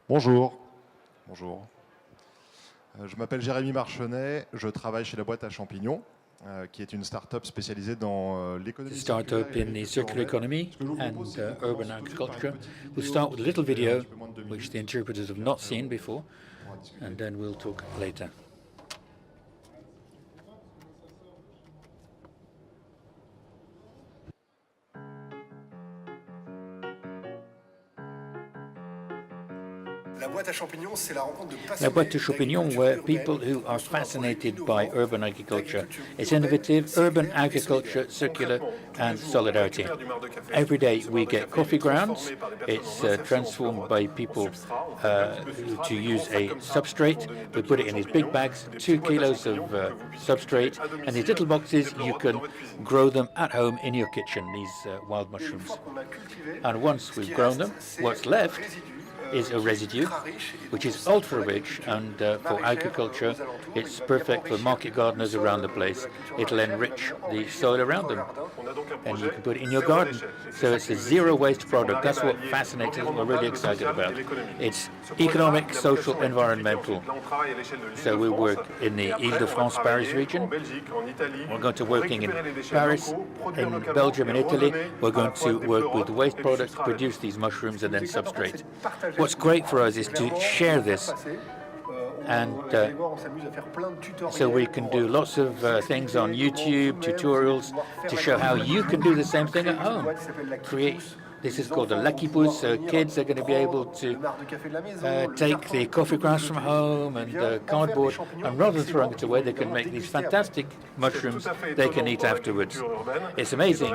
Bonjour. Bonjour. Je m'appelle Jérémy Marchenet, je travaille chez la boîte à champignons, qui est une start-up spécialisée dans l'économie circulaire Startup et in the l'agriculture circular urbaine. economy Ce que je vous and propose, c'est qu'on urban commence tout de suite par une agriculture. petite vidéo We'll start with a little qui fait un video petit peu moins de 2 which the minutes, interpreters have puis not après seen before, on pourra discuter. and then we'll talk later. La boîte à champignons, c'est la rencontre de La passionnés boîte de champignons were people who are fascinated by urban agriculture. It's innovative, urban agriculture, circular and solidarity. Every day we get coffee grounds. It's transformed by people to use a substrate. We put it in these big bags, 2 kilos of substrate, and these little boxes, you can grow them at home in your kitchen, these wild mushrooms. And once we've grown them, what's left is a residue, which is ultra-rich, and for agriculture, it's perfect for market gardeners around the place. It'll enrich the soil around them, and you can put it in your garden. So it's a zero-waste product. That's what fascinates us, we're really excited about. It's economic, social, environmental. So we work in the Île-de-France, Paris region. We're going to working in Paris, in Belgium and Italy. We're going to work with waste products, produce these mushrooms, and then substrate. What's great for us is to share this, and so we can do lots of things on YouTube, tutorials, to show how you can do the same thing at home. This is called a lucky boost, so kids are going to be able to take the coffee grounds from home and cardboard, and rather than throwing it away, they can make these fantastic mushrooms they can eat afterwards. It's amazing,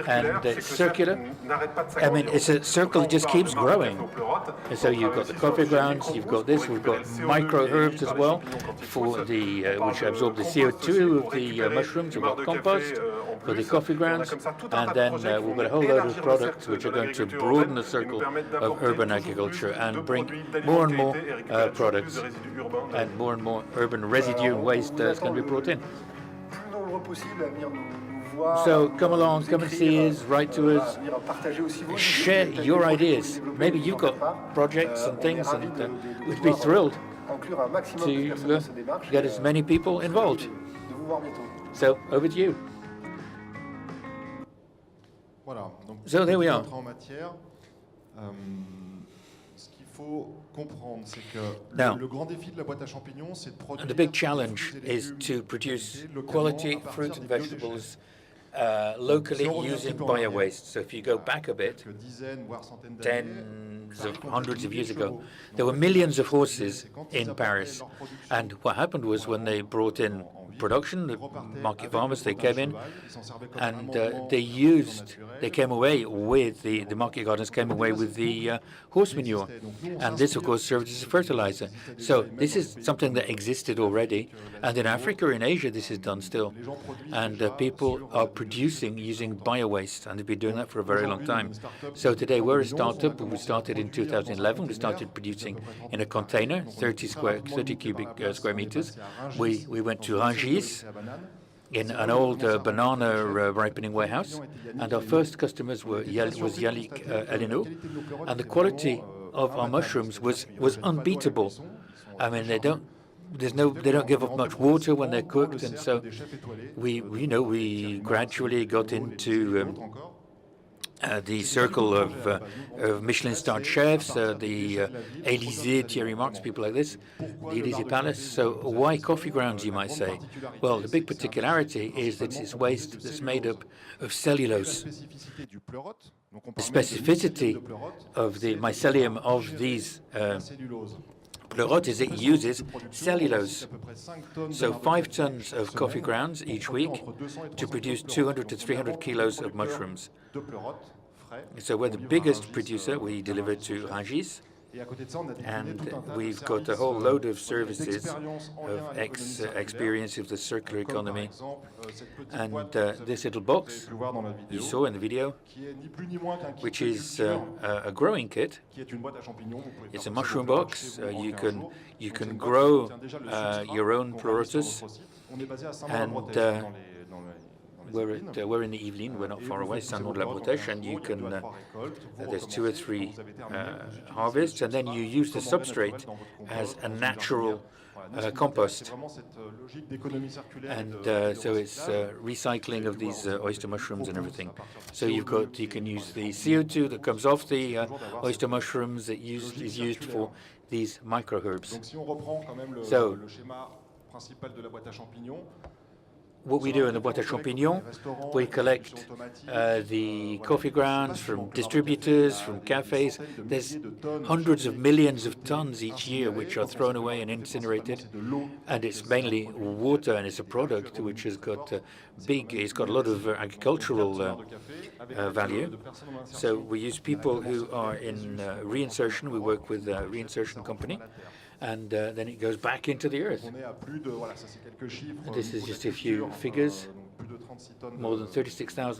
and it's circular. I mean, it's a circle that just keeps growing. And so you've got the coffee grounds, you've got this, we've got micro herbs as well, for the which absorb the CO2 of the mushrooms. We've got compost for the coffee grounds, and then we've got a whole load of products which are going to broaden the circle of urban agriculture and bring more and more products, and more urban residue and waste is going to be brought in. So come along, come and see us, write to us, share your ideas. Maybe you've got projects and things, and we'd be thrilled to get as many people involved. So over to you. Voilà. Donc, So there we are. en matière, ce qu'il faut comprendre, c'est que Now, le grand défi de la boîte à champignons, c'est de produire. the big challenge is to produce quality fruit and vegetables locally using bio-waste. So if you go back a bit, tens of hundreds of years ago, there were millions of horses in Paris. And what happened was when they brought in production, the market farmers, they came in and they came away with, the market gardeners came away with the horse manure. And this, of course, served as a fertilizer. So this is something that existed already. And in Africa, in Asia, this is done still. And people are producing using bio-waste, and they've been doing that for a very long time. So today we're a startup. We started in 2011. We started producing in a container, 30 cubic square meters. We went to Rungis in an old banana ripening warehouse, and our first customers was Yalik Elino, and the quality of our mushrooms was unbeatable. I mean, they don't give up much water when they're cooked, and so we gradually got into the circle of Michelin-starred chefs, the Élysée, Thierry Marx, people like this, the Élysée Palace. So why coffee grounds, you might say? Well, the big particularity is that it's waste that's made up of cellulose. The specificity of the mycelium of these pleurotes is it uses cellulose. So 5 tons of coffee grounds each week to produce 200 to 300 kilos of mushrooms. So we're the biggest producer. We deliver to Rungis, and we've got a whole load of services of experience of the circular economy. And this little box you saw in the video, which is a growing kit. It's a mushroom box. You can grow your own pleurotus, and we're in the Yvelines, we're not far away, Saint-Nom-de-la-Bretèche, and you can, there's 2 or 3 harvests, and then you use the substrate as a natural compost. And so it's recycling of these oyster mushrooms and everything. So you can use the CO2 that comes off the oyster mushrooms that is used for these microherbs. So what we do in the boîte à champignons, we collect the coffee grounds from distributors, from cafes. There's hundreds of millions of tons each year which are thrown away and incinerated, and it's mainly water, and it's a product which has got it's got a lot of agricultural value. So we use people who are in reinsertion. We work with a reinsertion company, and then it goes back into the earth. This is just a few figures. More than 36 tons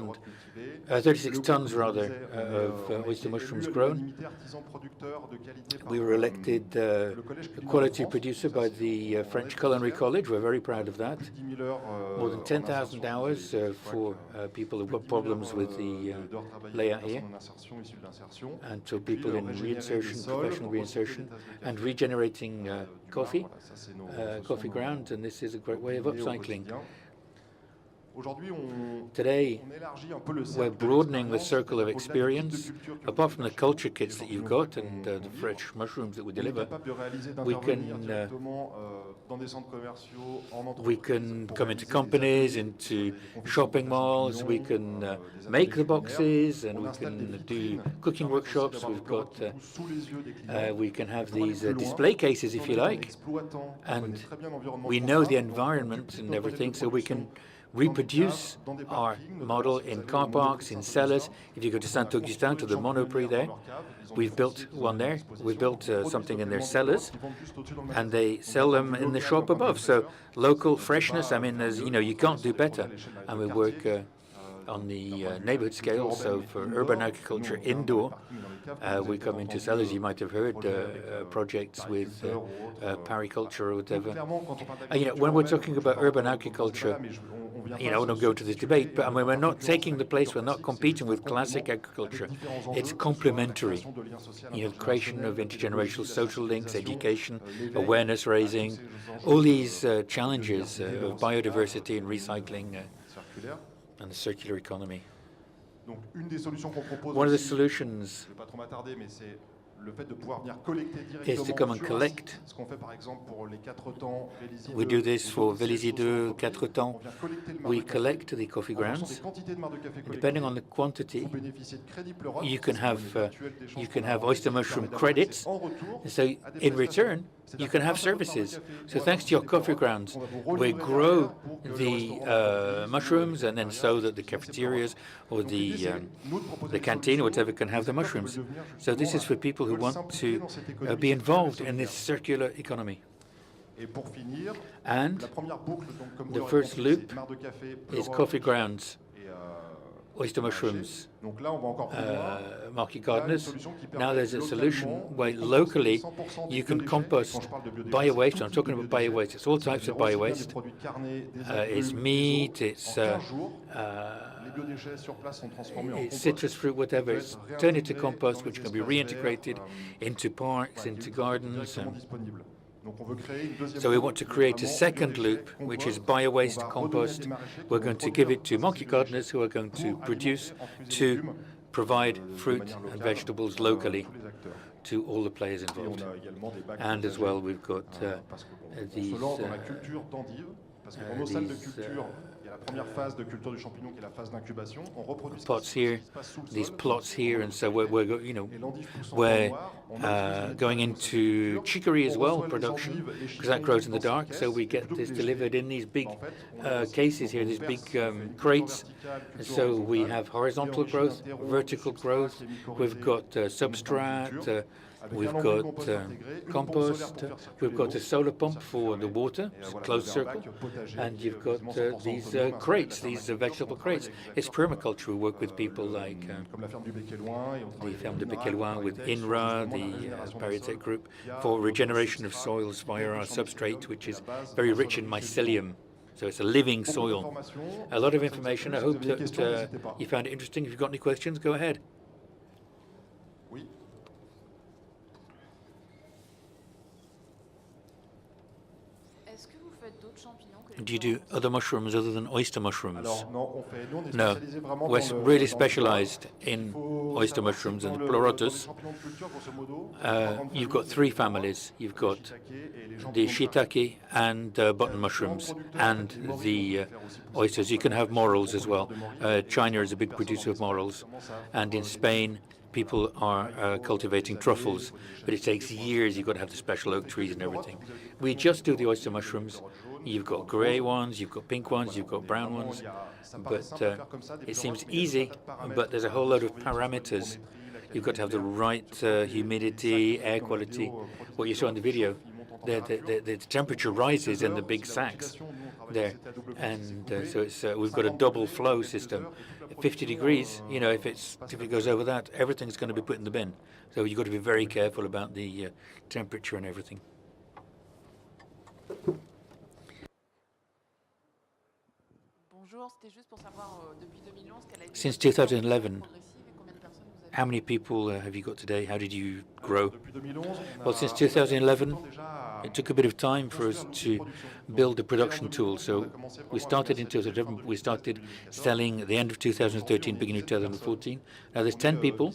rather of oyster mushrooms grown. We were elected a quality producer by the French Culinary College. We're very proud of that. More than 10,000 hours for people who've got problems with the layout here, and so people in reinsertion, professional reinsertion, and regenerating coffee grounds, and this is a great way of upcycling. Today, we're broadening the circle of experience. Apart from the culture kits that you've got and the fresh mushrooms that we deliver, we can come into companies, into shopping malls, we can make the boxes, and we can do cooking workshops. We've got, we can have these display cases, if you like, and we know the environment and everything, so we can reproduce our model in car parks, in cellars. If you go to Saint-Augustin, to the Monoprix there, we've built one there. We built something in their cellars, and they sell them in the shop above. So local freshness, I mean, you can't do better. And we work on the neighborhood scale, so for urban agriculture indoor, we come into cellars. You might have heard projects with pariculture or whatever. When we're talking about urban agriculture, I don't go to this debate, but I mean, we're not taking the place, we're not competing with classic agriculture. It's complementary. Creation of intergenerational social links, education, awareness raising, all these challenges of biodiversity and recycling and the circular economy. One of the solutions is to come and collect. We do this for Vélizy 2, Quatre Temps. We collect the coffee grounds. Depending on the quantity, you can have oyster mushroom credits. So in return, you can have services. So thanks to your coffee grounds, we grow the mushrooms, and then so that the cafeterias or the canteen or whatever can have the mushrooms. So this is for people who want to be involved in this circular economy. And the first loop is coffee grounds, oyster mushrooms, market gardeners. Now there's a solution where locally you can compost bio-waste. I'm talking about bio-waste. It's all types of bio-waste. It's meat, it's citrus fruit, whatever. It's turned into compost, which can be reintegrated into parks, into gardens. So we want to create a second loop, which is bio-waste compost. We're going to give it to market gardeners who are going to produce, to provide fruit and vegetables locally to all the players involved. And as well, we've got these pots here, these plots here, and so we're going into chicory as well, production, because that grows in the dark. So we get this delivered in these big cases here, these big crates. So we have horizontal growth, vertical growth. We've got substrat. We've got compost, we've got a solar pump for the water, closed circle, and you've got these crates, these vegetable crates. It's permaculture. We work with people like the Ferme de Béqueloin, with INRA, the Paritech group, for regeneration of soils via our substrate, which is very rich in mycelium. So it's a living soil. A lot of information. I hope that you found it interesting. If you've got any questions, go ahead. Do you do other mushrooms other than oyster mushrooms? No. We're really specialized in oyster mushrooms and pleurotus. You've got three families. You've got the shiitake and button mushrooms and the oysters. You can have morels as well. China is a big producer of morels. And in Spain, people are cultivating truffles, but it takes years. You've got to have the special oak trees and everything. We just do the oyster mushrooms. You've got gray ones, you've got pink ones, you've got brown ones, but it seems easy, but there's a whole load of parameters. You've got to have the right humidity, air quality. What you saw in the video, the temperature rises in the big sacks there, and so it's, we've got a double flow system. 50 degrees, you know, if it goes over that, everything's going to be put in the bin. So you've got to be very careful about the temperature and everything. Since 2011, how many people have you got today? How did you grow? Well, since 2011, it took a bit of time for us to build the production tool. So we started in 2011. We started selling at the end of 2013, beginning of 2014. Now there's 10 people.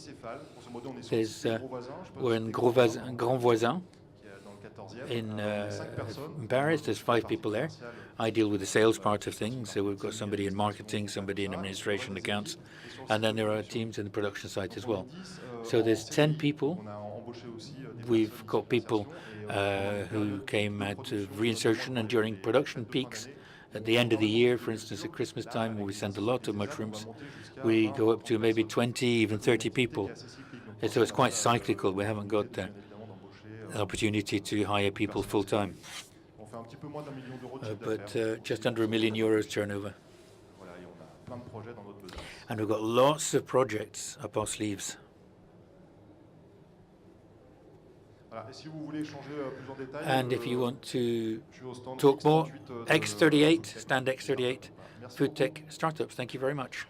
We're in Grand Voisin in Paris. There's 5 people there. I deal with the sales part of things. So we've got somebody in marketing, somebody in administration, accounts, and then there are teams in the production site as well. So there's 10 people. We've got people who came out of reinsertion and during production peaks. At the end of the year, for instance, at Christmas time, when we send a lot of mushrooms, we go up to maybe 20, even 30 people. And so it's quite cyclical. We haven't got an opportunity to hire people full-time. But just under €1 million turnover. And we've got lots of projects up our sleeves. And if you want to talk more, X38, stand X38, food tech startups. Thank you very much.